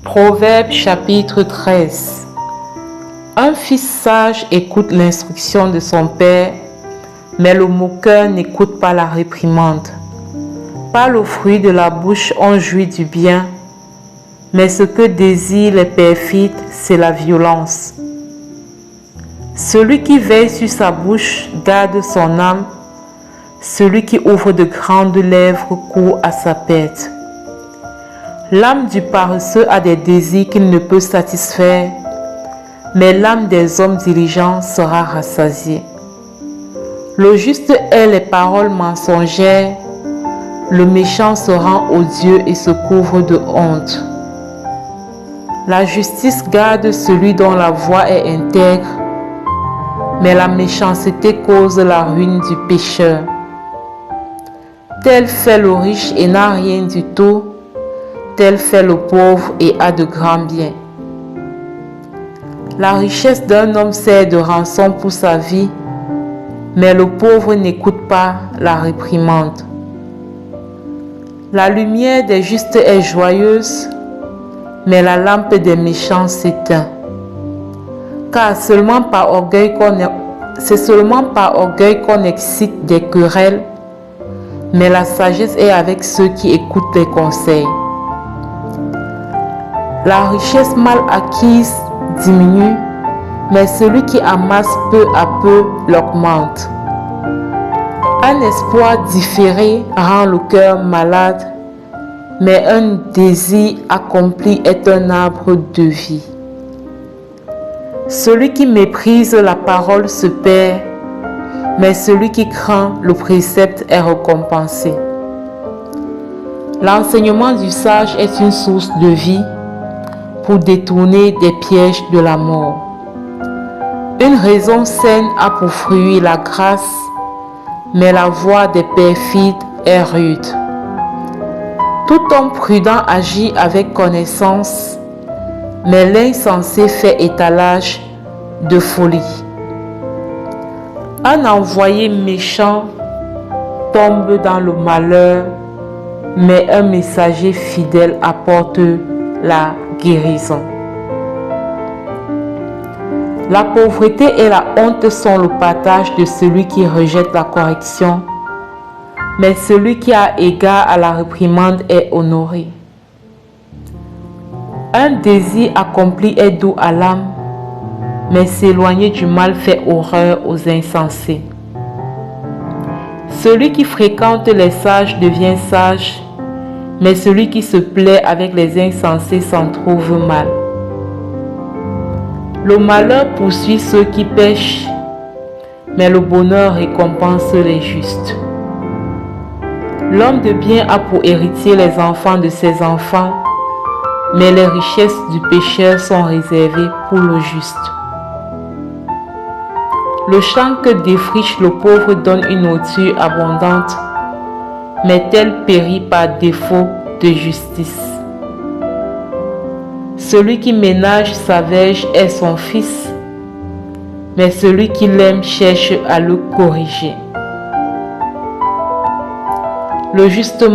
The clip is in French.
Proverbe chapitre 13. Un fils sage écoute l'instruction de son père, mais le moqueur n'écoute pas la réprimande. Par le fruit de la bouche on jouit du bien, mais ce que désirent les perfides, c'est la violence. Celui qui veille sur sa bouche garde son âme, celui qui ouvre de grandes lèvres court à sa perte. L'âme du paresseux a des désirs qu'il ne peut satisfaire, mais l'âme des hommes diligents sera rassasiée. Le juste hait les paroles mensongères, le méchant se rend odieux et se couvre de honte. La justice garde celui dont la voie est intègre, mais la méchanceté cause la ruine du pécheur. Tel fait le riche et n'a rien du tout, tel fait le pauvre et a de grands biens. La richesse d'un homme sert de rançon pour sa vie, mais le pauvre n'écoute pas la réprimande. La lumière des justes est joyeuse, mais la lampe des méchants s'éteint. Car c'est seulement par orgueil qu'on excite des querelles, mais la sagesse est avec ceux qui écoutent les conseils. La richesse mal acquise diminue, mais celui qui amasse peu à peu l'augmente. Un espoir différé rend le cœur malade, mais un désir accompli est un arbre de vie. Celui qui méprise la parole se perd, mais celui qui craint le précepte est récompensé. L'enseignement du sage est une source de vie pour détourner des pièges de la mort. Une raison saine a pour fruit la grâce, mais la voie des perfides est rude. Tout homme prudent agit avec connaissance, mais l'insensé fait étalage de folie. Un envoyé méchant tombe dans le malheur, mais un messager fidèle apporte la guérison. La pauvreté et la honte sont le partage de celui qui rejette la correction, mais celui qui a égard à la réprimande est honoré. Un désir accompli est doux à l'âme, mais s'éloigner du mal fait horreur aux insensés. Celui qui fréquente les sages devient sage, mais celui qui se plaît avec les insensés s'en trouve mal. Le malheur poursuit ceux qui pêchent, mais le bonheur récompense les justes. L'homme de bien a pour héritier les enfants de ses enfants, mais les richesses du pécheur sont réservées pour le juste. Le champ que défriche le pauvre donne une nourriture abondante, mais tel périt par défaut de justice. Celui qui ménage sa verge est son fils, mais celui qui l'aime cherche à le corriger. Le juste